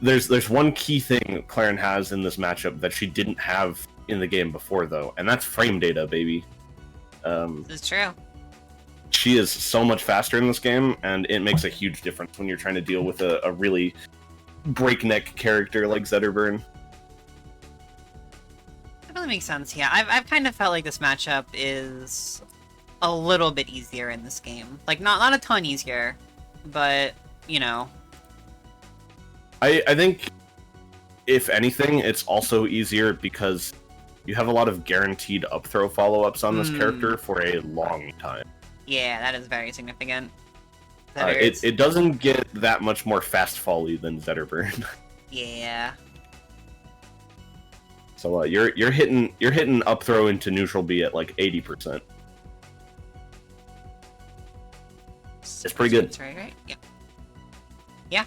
There's one key thing Clairen has in this matchup that she didn't have in the game before, though, and that's frame data, baby. It's true. She is so much faster in this game, and it makes a huge difference when you're trying to deal with a really breakneck character like Zetterburn. That really makes sense, yeah. I've kind of felt like this matchup is a little bit easier in this game. Like, not a ton easier, but, you know. I think, if anything, it's also easier because you have a lot of guaranteed up-throw follow-ups on this character for a long time. Yeah, that is very significant. It doesn't get that much more fast-folly than Zetterburn. Yeah. So you're hitting up-throw into neutral B at like 80%. It's pretty good. That's right? Yeah. Yeah.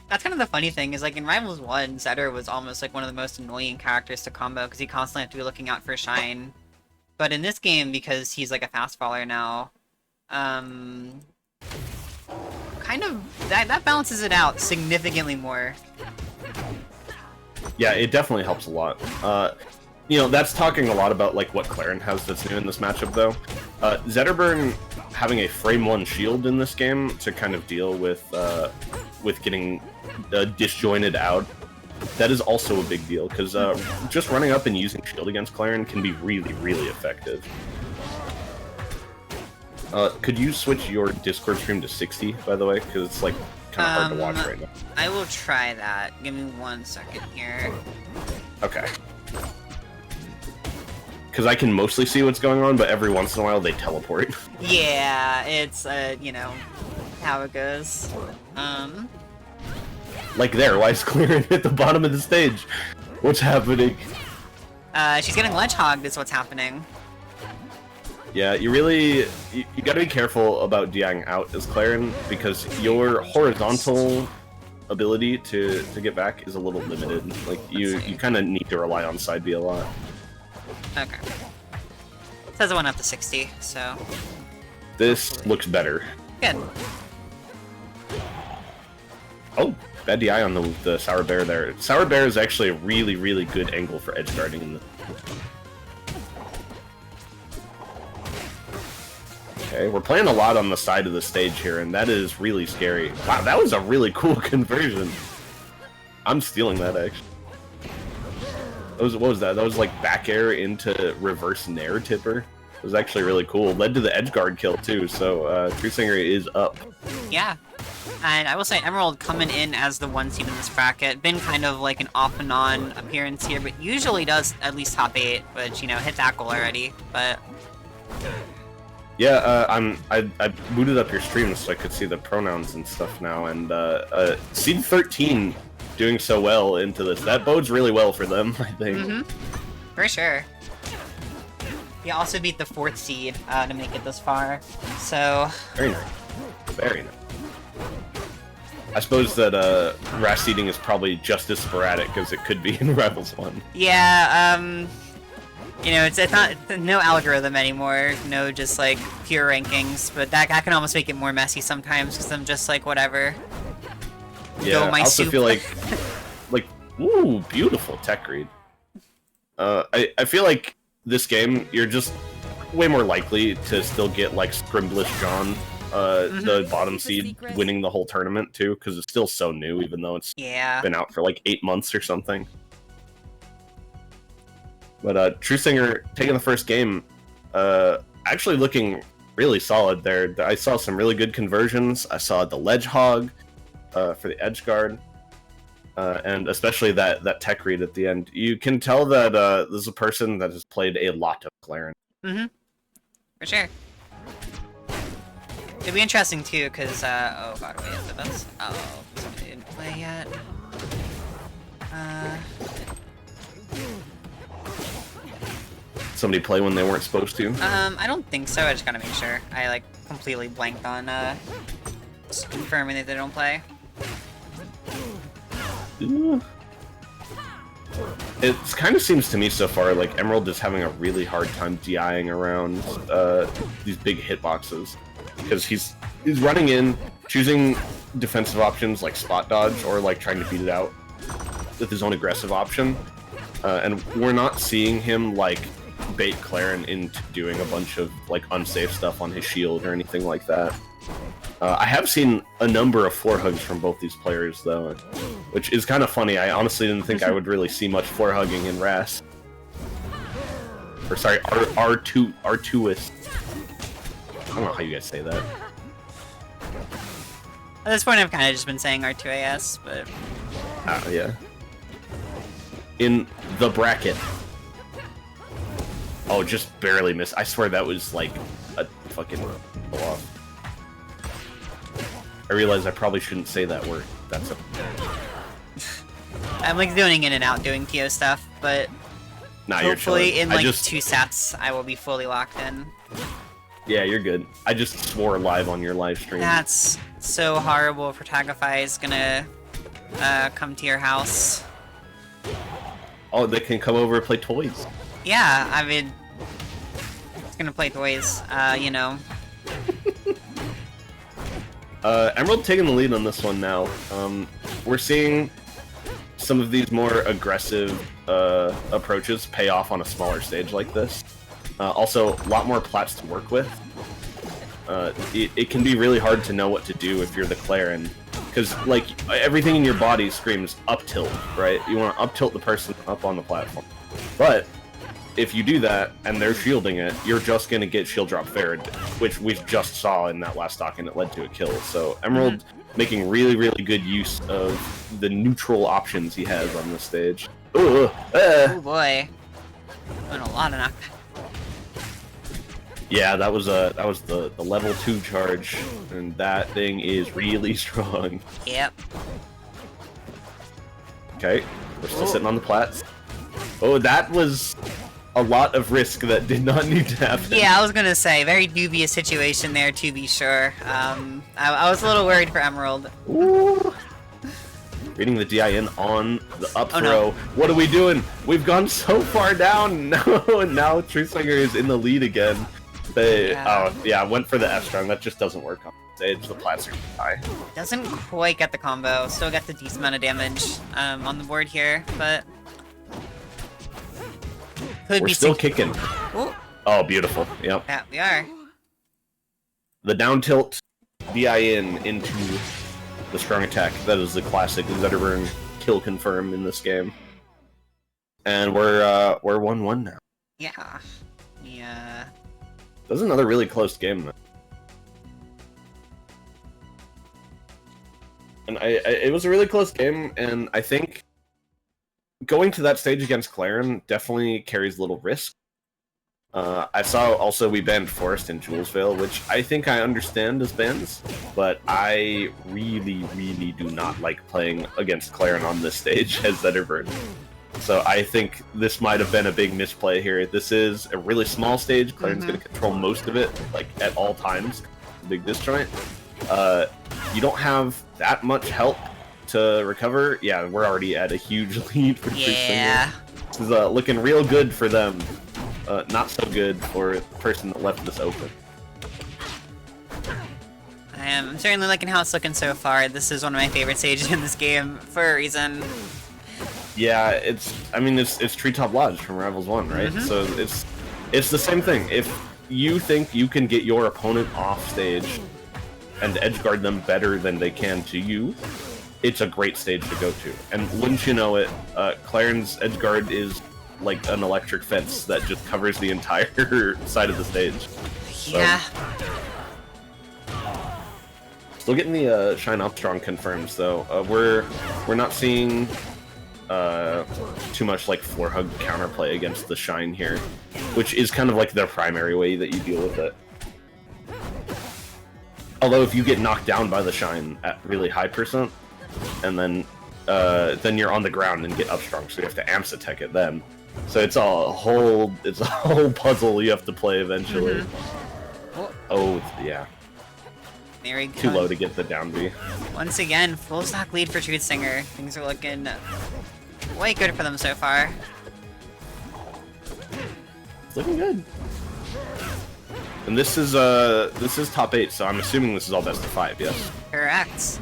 That's kind of the funny thing, is like in Rivals 1, Zetter was almost like one of the most annoying characters to combo, because he constantly had to be looking out for Shine. But in this game, because he's like a fast faller now, kind of, that balances it out significantly more. Yeah, it definitely helps a lot. You know, that's talking a lot about like what Clairen has that's new in this matchup, though. Zetterburn having a frame 1 shield in this game to kind of deal with getting disjointed out, that is also a big deal, because just running up and using shield against Clairen can be really, really effective. Could you switch your Discord stream to 60, by the way? Because it's like kind of hard to watch right now. I will try that. Give me 1 second here. Okay. Because I can mostly see what's going on, but every once in a while they teleport. Yeah, it's, you know, how it goes. Like there, why is Clairen at the bottom of the stage? What's happening? She's getting ledge-hogged is what's happening. Yeah, you gotta be careful about DIing out as Clairen, because your horizontal ability to get back is a little limited. Like, you kind of need to rely on side B a lot. Okay. Says it went up to 60, so... This looks better. Good. Oh, bad DI on the Sour Bear there. Sour Bear is actually a really, really good angle for edge guarding in the... Okay, we're playing a lot on the side of the stage here, and that is really scary. Wow, that was a really cool conversion. I'm stealing that, actually. What was that? That was like back air into reverse nair tipper. It was actually really cool. Led to the edge guard kill, too, so Truthsinger is up. Yeah. And I will say, Emerald coming in as the 1 seed in this bracket, been kind of like an off and on appearance here, but usually does at least top 8, which, you know, hit that goal already, but... Yeah, I booted up your stream so I could see the pronouns and stuff now, and Seed 13 doing so well into this. That bodes really well for them, I think. Mm-hmm. For sure. He also beat the 4th seed to make it this far, so... Very nice. Very nice. I suppose that RAS seeding is probably just as sporadic as it could be in Rivals 1. Yeah, you know, it's not no algorithm anymore, no just like pure rankings, but that can almost make it more messy sometimes because I'm just like whatever. Yeah, I also feel like ooh, beautiful tech read. I feel like this game you're just way more likely to still get like Scrimblish John, the bottom seed, winning the whole tournament too, because it's still so new, even though it's been out for like 8 months or something. But Truthsinger taking the first game, actually looking really solid there. I saw some really good conversions. I saw the ledge hog for the edge guard, and especially that tech read at the end. You can tell that this is a person that has played a lot of Clairen. Mm-hmm. For sure. It'd be interesting too, because oh god, wait, that's somebody didn't play yet. Somebody play when they weren't supposed to? I don't think so. I just gotta make sure. I like completely blanked on confirming that they don't play. It kind of seems to me so far like Emerald is having a really hard time DIing around these big hitboxes, because he's running in, choosing defensive options like spot dodge or like trying to beat it out with his own aggressive option. And we're not seeing him like bait Clairen into doing a bunch of like unsafe stuff on his shield or anything like that. I have seen a number of 4-hugs from both these players though, which is kind of funny. I honestly didn't think I would really see much 4-hugging in RAS. Or sorry, R2AS. I don't know how you guys say that. At this point, I've kind of just been saying R2AS, but... Yeah. In the bracket. Oh, just barely missed. I swear that was like a fucking pull off. I realize I probably shouldn't say that word. That's a... I'm like zoning in and out doing TO stuff, but nah, hopefully in like just... 2 sets I will be fully locked in. Yeah, you're good. I just swore live on your live stream. That's so horrible if Protagify is gonna come to your house. Oh, they can come over and play toys. Yeah, I mean, it's gonna play toys, you know. Emerald taking the lead on this one now. We're seeing some of these more aggressive approaches pay off on a smaller stage like this. Also, a lot more plats to work with. It can be really hard to know what to do if you're the Clairen, because like everything in your body screams up tilt, right? You want to up tilt the person up on the platform. But if you do that and they're shielding it, you're just gonna get shield drop fared, which we just saw in that last stock, and it led to a kill. So Emerald making really, really good use of the neutral options he has on this stage. Ooh, Oh boy, doing a lot of knockback. Yeah, that was the level 2 charge, and that thing is really strong. Yep. Okay, we're still sitting on the plats. Oh, that was a lot of risk that did not need to happen. Yeah, I was gonna say, very dubious situation there, to be sure. I was a little worried for Emerald. Ooh. Reading the DIN on the up throw. No. What are we doing? We've gone so far down. No, and now Truthsinger is in the lead again. Oh, yeah, went for the F-Strong. That just doesn't work on stage. The plats are high. Doesn't quite get the combo. Still gets a decent amount of damage on the board here, but... We're still kicking. Ooh. Oh, beautiful. Yep. Yeah, we are. The down tilt DIN into the strong attack. That is the classic Zetterburn kill confirm in this game. And we're 1-1 now. Yeah. Yeah. That was another really close game, though. And it was a really close game, and I think going to that stage against Clairen definitely carries a little risk. I saw also we banned Forest in Julesvale, which I think I understand as bans, but I really, really do not like playing against Clairen on this stage as Zetterburn. So I think this might have been a big misplay here. This is a really small stage. Clairen's going to control most of it, like, at all times. Big disjoint. You don't have that much help to recover. Yeah, we're already at a huge lead for Yeah. Truthsinger. This is looking real good for them. Not so good for the person that left this open. I'm certainly liking how it's looking so far. This is one of my favorite stages in this game, for a reason. Yeah, it's Treetop Lodge from Rivals 1, right? So it's the same thing. If you think you can get your opponent off stage and edgeguard them better than they can to you, it's a great stage to go to. And wouldn't you know it, Clairen's edgeguard is like an electric fence that just covers the entire side of the stage. So, Yeah. still getting the Shine Up Strong confirms though. We're not seeing too much like 4-hug counterplay against the Shine here, which is kind of like the primary way that you deal with it. Although if you get knocked down by the Shine at really high percent, and then you're on the ground and get up strong, so you have to Amsa tech it then. So it's a whole puzzle you have to play eventually. Oh yeah. Very good. Too low to get the down B. Once again, full stock lead for Truthsinger. Things are looking way good for them so far. It's looking good. And this is top 8, so I'm assuming this is all best of 5. Yes. Correct.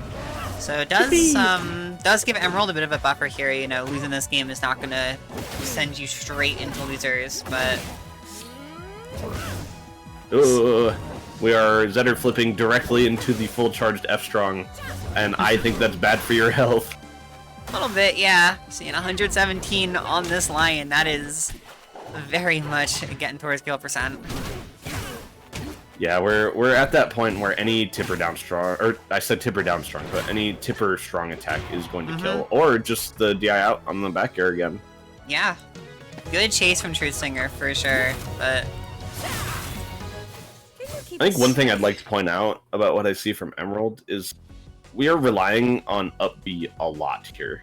So it does give Emerald a bit of a buffer here. You know, losing this game is not gonna send you straight into losers, but we are Zetter flipping directly into the full charged F strong, and I think that's bad for your health. a little bit, yeah. Seeing 117 on this Lion, that is very much getting towards kill percent. Yeah, we're at that point where any tipper down strong, or I said tipper down strong, but any tipper strong attack is going to kill, or just the DI out on the back air again. Yeah, good chase from Truthsinger for sure, but I think one thing I'd like to point out about what I see from Emerald is we are relying on up B a lot here.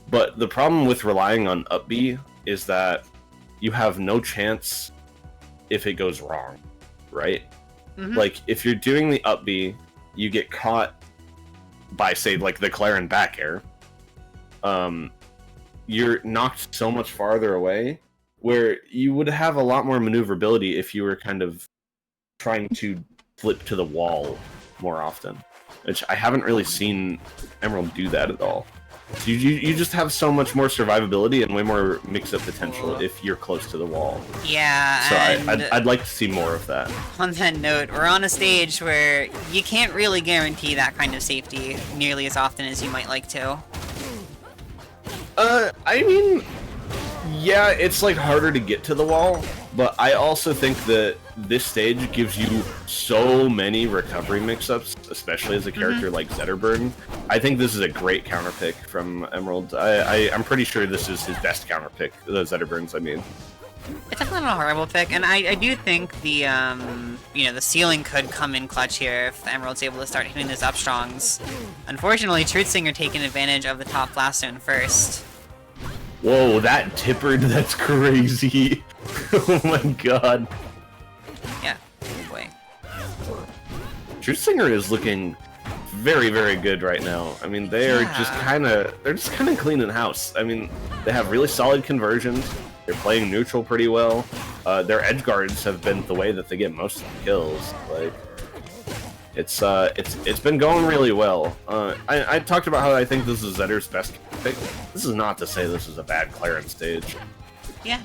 But the problem with relying on up B is that you have no chance if it goes wrong, right? Like, if you're doing the up B, you get caught by, say, like, the Clairen back air. You're knocked so much farther away, where you would have a lot more maneuverability if you were kind of trying to flip to the wall more often. Which I haven't really seen Emerald do that at all. So you just have so much more survivability and way more mix-up potential if you're close to the wall. yeah, So and I'd like to see more of that. on that note, we're on a stage where you can't really guarantee that kind of safety nearly as often as you might like to. I mean, yeah, it's like harder to get to the wall, but I also think that this stage gives you so many recovery mix-ups, especially as a character like Zetterburn. I think this is a great counter pick from Emerald. I'm pretty sure this is his best counter pick, the Zetterburn's, I mean. It's definitely not a horrible pick, and I do think the you know, the ceiling could come in clutch here if the Emerald's able to start hitting those up strongs. Unfortunately, Truthsinger taking advantage of the top blast zone first. Whoa, that tippered, that's crazy. Oh my god. Yeah, oh boy. Truthsinger is looking very, very good right now. I mean, they're just kind of cleaning house. I mean, they have really solid conversions. They're playing neutral pretty well. Their edge guards have been the way that they get most of the kills. Like, it's been going really well. I talked about how I think this is Zetter's best pick. This is not to say this is a bad Clairen stage. Yeah.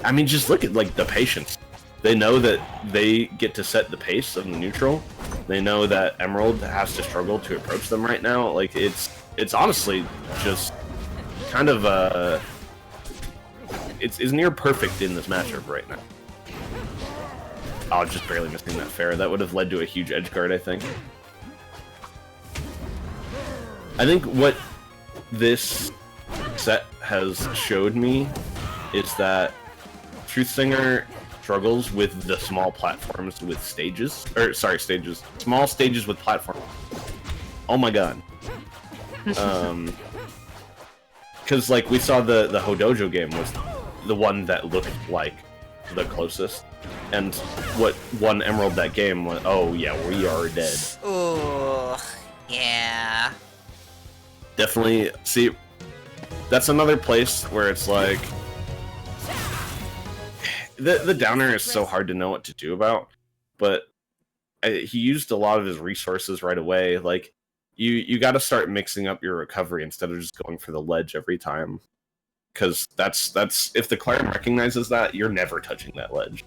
I mean, just look at, like, the patience. They know that they get to set the pace of the neutral. They know that Emerald has to struggle to approach them right now. Like, it's honestly just kind of, it's near perfect in this matchup right now. Oh, just barely missing that fair. That would have led to a huge edge guard, I think. I think what this set has showed me is that Truthsinger struggles with the small platforms with stages. Or, sorry, stages. Small stages with platforms. Oh my god. Because, like, we saw the Hodojo game was the one that looked like the closest. And what won Emerald that game was, oh yeah, we are dead. Ooh, yeah. Definitely, see, that's another place where it's like, the downer is so hard to know what to do about, but he used a lot of his resources right away. Like, you got to start mixing up your recovery instead of just going for the ledge every time. Because that's if the Clairen recognizes that, you're never touching that ledge.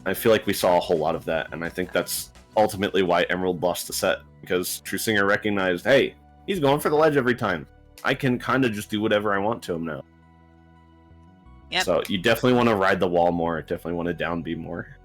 I feel like we saw a whole lot of that, and I think that's ultimately why Emerald lost the set, because Truthsinger recognized, hey, he's going for the ledge every time. I can kind of just do whatever I want to him now. Yep. So you definitely want to ride the wall more, definitely want to down B more.